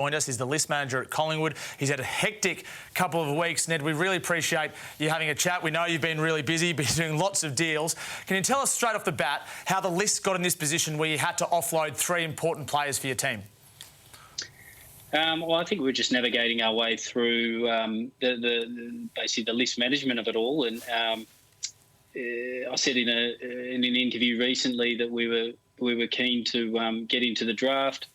Joined us. He's the list manager at Collingwood. He's had a hectic couple of weeks. Ned, we really appreciate you having a chat. We know you've been really busy, been doing lots of deals. Can you tell us straight off the bat how the list got in this position where you had to offload 3 important players for your team? Well, I think we're just navigating our way through basically the list management of it all. And I said in an interview recently that we were keen to get into the draft.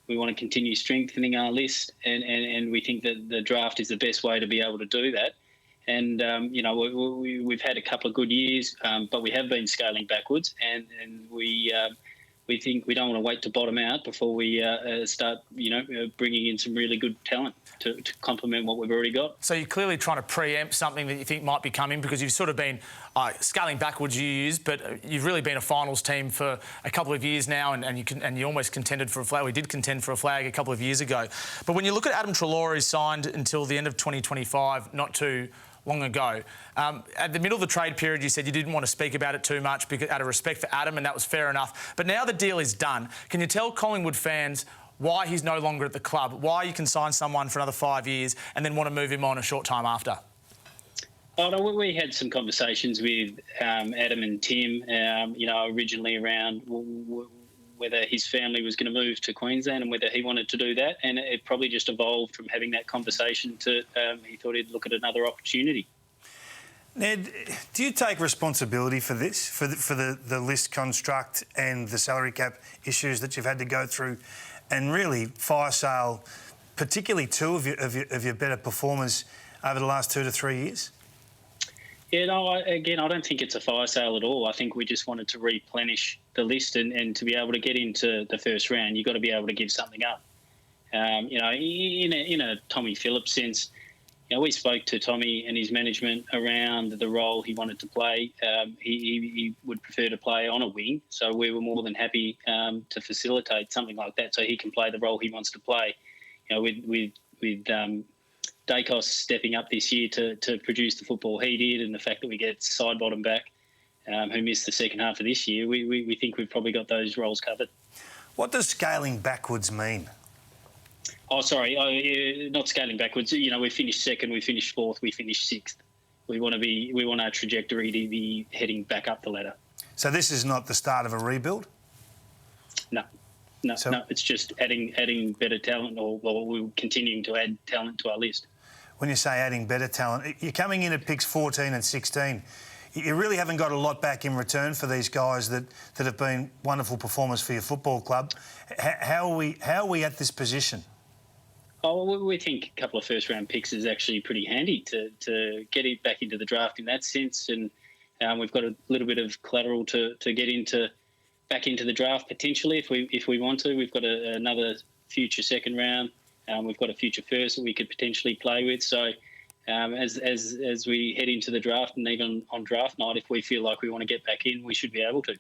We want to continue strengthening our list, and we think that the draft is the best way to be able to do that. And we've had a couple of good years, but we have been scaling backwards, and we think we don't want to wait to bottom out before we start, bringing in some really good talent to complement what we've already got. So you're clearly trying to preempt something that you think might be coming, because you've sort of been scaling backwards, you use, but you've really been a finals team for a couple of years now, and you almost contended for a flag. We did contend for a flag a couple of years ago. But when you look at Adam Treloar, he's signed until the end of 2025, not too long ago. At the middle of the trade period, you said you didn't want to speak about it too much because, out of respect for Adam, and that was fair enough. But now the deal is done. Can you tell Collingwood fans why he's no longer at the club, why you can sign someone for another 5 years and then want to move him on a short time after? Oh, no, we had some conversations with Adam and Tim, originally around whether his family was going to move to Queensland and whether he wanted to do that. And it probably just evolved from having that conversation to he thought he'd look at another opportunity. Ned, do you take responsibility for this, for the list construct and the salary cap issues that you've had to go through, and really fire sale, particularly 2 of your better performers over the last 2 to 3 years? Yeah, no, I don't think it's a fire sale at all. I think we just wanted to replenish the list, and to be able to get into the first round, you've got to be able to give something up. In a Tommy Phillips sense, we spoke to Tommy and his management around the role he wanted to play. He would prefer to play on a wing, so we were more than happy to facilitate something like that, so he can play the role he wants to play. With Daicos stepping up this year to produce the football he did, and the fact that we get Sidebottom back, who missed the second half of this year, we think we've probably got those roles covered. What does scaling backwards mean? Oh, sorry, not scaling backwards. We finished second, we finished fourth, we finished sixth. We want our trajectory to be heading back up the ladder. So this is not the start of a rebuild? No, it's just adding better talent, or we're continuing to add talent to our list. When you say adding better talent, you're coming in at picks 14 and 16. You really haven't got a lot back in return for these guys that have been wonderful performers for your football club. How are we at this position? Oh, we think a couple of first-round picks is actually pretty handy to get it back into the draft in that sense, and we've got a little bit of collateral to get back into the draft potentially if we want to. We've got another future second round. We've got a future first that we could potentially play with. So as we head into the draft, and even on draft night, if we feel like we want to get back in, we should be able to.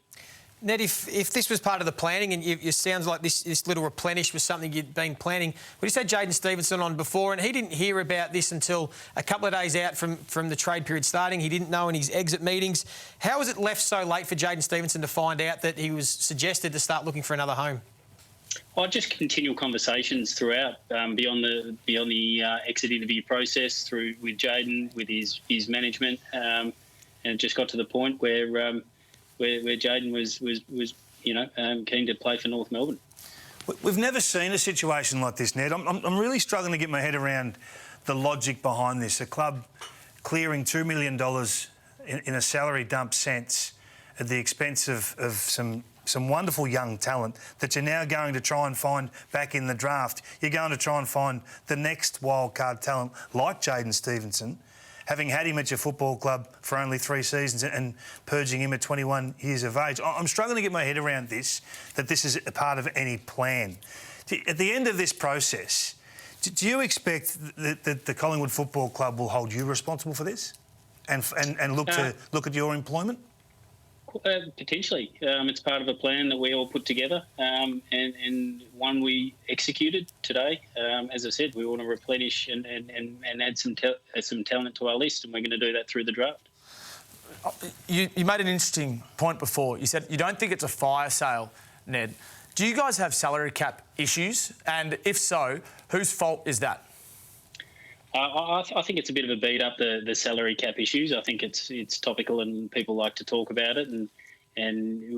Ned, if this was part of the planning, and it sounds like this little replenish was something you'd been planning, we just had Jaidyn Stephenson on before, and he didn't hear about this until a couple of days out from the trade period starting. He didn't know in his exit meetings. How was it left so late for Jaidyn Stephenson to find out that he was suggested to start looking for another home? Well, just continual conversations throughout, beyond the exit interview process, with Jaidyn, with his management, and it just got to the point where Jaidyn was keen to play for North Melbourne. We've never seen a situation like this, Ned. I'm really struggling to get my head around the logic behind this. A club clearing $2 million in a salary dump sense at the expense of some wonderful young talent that you're now going to try and find back in the draft. You're going to try and find the next wildcard talent like Jaidyn Stephenson, having had him at your football club for only 3 seasons and purging him at 21 years of age. I'm struggling to get my head around this, that this is a part of any plan. At the end of this process, do you expect that the Collingwood Football Club will hold you responsible for this and look at your employment? Potentially. It's part of a plan that we all put together, and one we executed today. As I said, we want to replenish and add some talent to our list, and we're going to do that through the draft. You made an interesting point before. You said you don't think it's a fire sale, Ned. Do you guys have salary cap issues? And if so, whose fault is that? I think it's a bit of a beat up, the salary cap issues. I think it's topical and people like to talk about it. And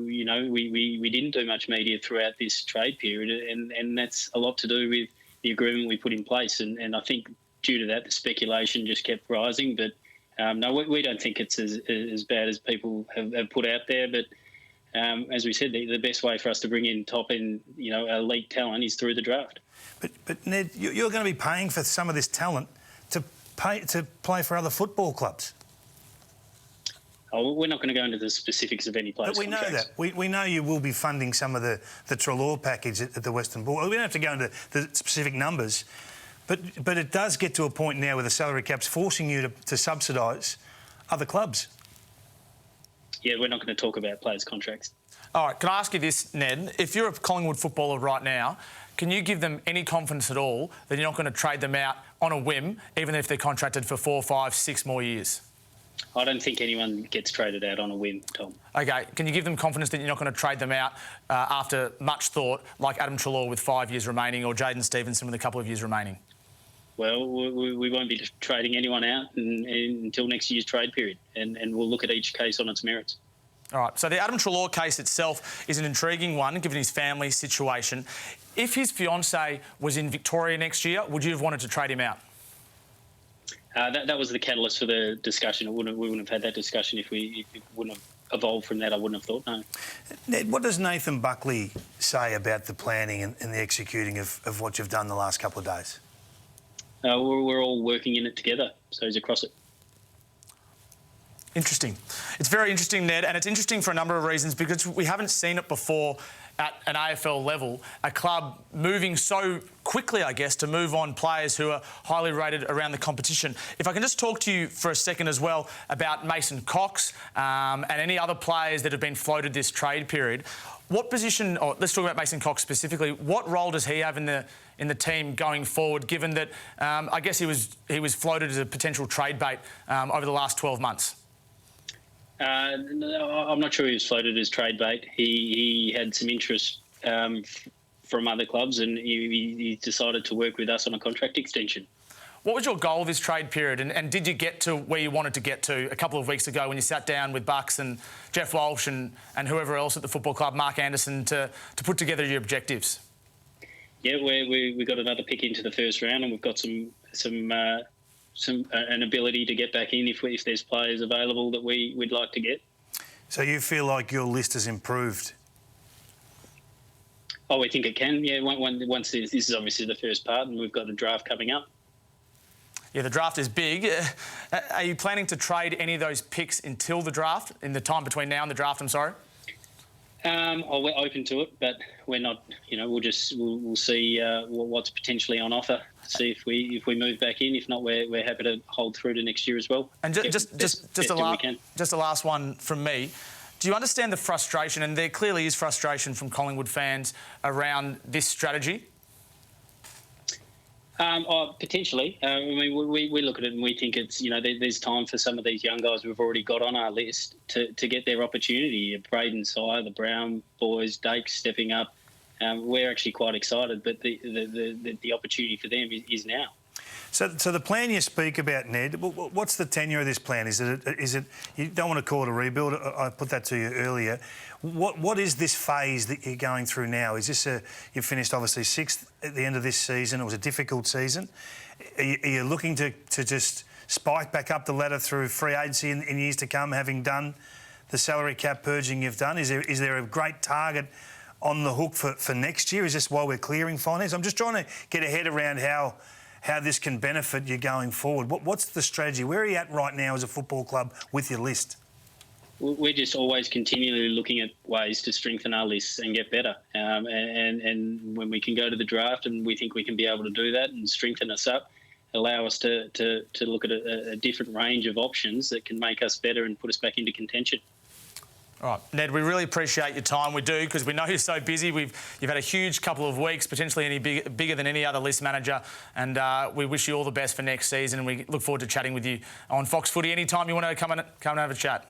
you know, we didn't do much media throughout this trade period, and that's a lot to do with the agreement we put in place. And I think due to that, the speculation just kept rising. But no, we don't think it's as bad as people have put out there. But as we said, the best way for us to bring in top-end, you know, elite talent is through the draft. But Ned, you're going to be paying for some of this talent to play for other football clubs. Oh, we're not going to go into the specifics of any players' But we know that. We know you will be funding some of the Treloar package at the Western Bulldogs. We don't have to go into the specific numbers, but it does get to a point now where the salary cap's forcing you to subsidise other clubs. Yeah, we're not going to talk about players' contracts. All right, can I ask you this, Ned? If you're a Collingwood footballer right now, can you give them any confidence at all that you're not going to trade them out on a whim, even if they're contracted for 4, 5, 6 more years? I don't think anyone gets traded out on a whim, Tom. OK, can you give them confidence that you're not going to trade them out after much thought, like Adam Treloar with 5 years remaining or Jaden Stevenson with a couple of years remaining? Well, we won't be trading anyone out until next year's trade period, and we'll look at each case on its merits. All right, so the Adam Treloar case itself is an intriguing one, given his family situation. If his fiancée was in Victoria next year, would you have wanted to trade him out? That was the catalyst for the discussion. We wouldn't have had that discussion if it wouldn't have evolved from that. I wouldn't have thought, no. Ned, what does Nathan Buckley say about the planning and the executing of what you've done the last couple of days? We're all working in it together, so he's across it. Interesting. It's very interesting, Ned, and it's interesting for a number of reasons because we haven't seen it before at an AFL level, a club moving so quickly, I guess, to move on players who are highly rated around the competition. If I can just talk to you for a second as well about Mason Cox and any other players that have been floated this trade period. What position, or let's talk about Mason Cox specifically, what role does he have in the team going forward, given that I guess he was floated as a potential trade bait over the last 12 months? No, I'm not sure he was floated as trade bait. He had some interest from other clubs, and he decided to work with us on a contract extension. What was your goal this trade period, and did you get to where you wanted to get to a couple of weeks ago when you sat down with Bucks and Jeff Walsh and whoever else at the football club, Mark Anderson, to put together your objectives? Yeah, we got another pick into the first round, and we've got an ability to get back in if there's players available that we'd like to get. So you feel like your list has improved? Oh, we think it can. Yeah, once this is obviously the first part, and we've got the draft coming up. Yeah, the draft is big. Are you planning to trade any of those picks until the draft, in the time between now and the draft, I'm sorry? We're open to it, but we're not. You know, we'll see what's potentially on offer. See if we move back in. If not, we're happy to hold through to next year as well. And just a last one from me. Do you understand the frustration, and there clearly is frustration from Collingwood fans around this strategy? Potentially. I mean, we look at it and we think it's, you know, there's time for some of these young guys we've already got on our list to get their opportunity. Braden Sire, the Brown boys, Dake stepping up. We're actually quite excited, but the opportunity for them is now. So the plan you speak about, Ned, what's the tenure of this plan? Is it you don't want to call it a rebuild? I put that to you earlier. What is this phase that you're going through now? Is this you finished obviously 6th at the end of this season? It was a difficult season. Are you looking to just spike back up the ladder through free agency in years to come, having done the salary cap purging you've done? Is there a great target on the hook for next year? Is this while we're clearing finance? I'm just trying to get a head around how this can benefit you going forward. What's the strategy? Where are you at right now as a football club with your list? We're just always continually looking at ways to strengthen our lists and get better. And when we can go to the draft and we think we can be able to do that and strengthen us up, allow us to look at a different range of options that can make us better and put us back into contention. All right, Ned, we really appreciate your time. We do, because we know you're so busy. You've had a huge couple of weeks, potentially bigger than any other list manager, and we wish you all the best for next season, and we look forward to chatting with you on Fox Footy anytime you want to come and have a chat.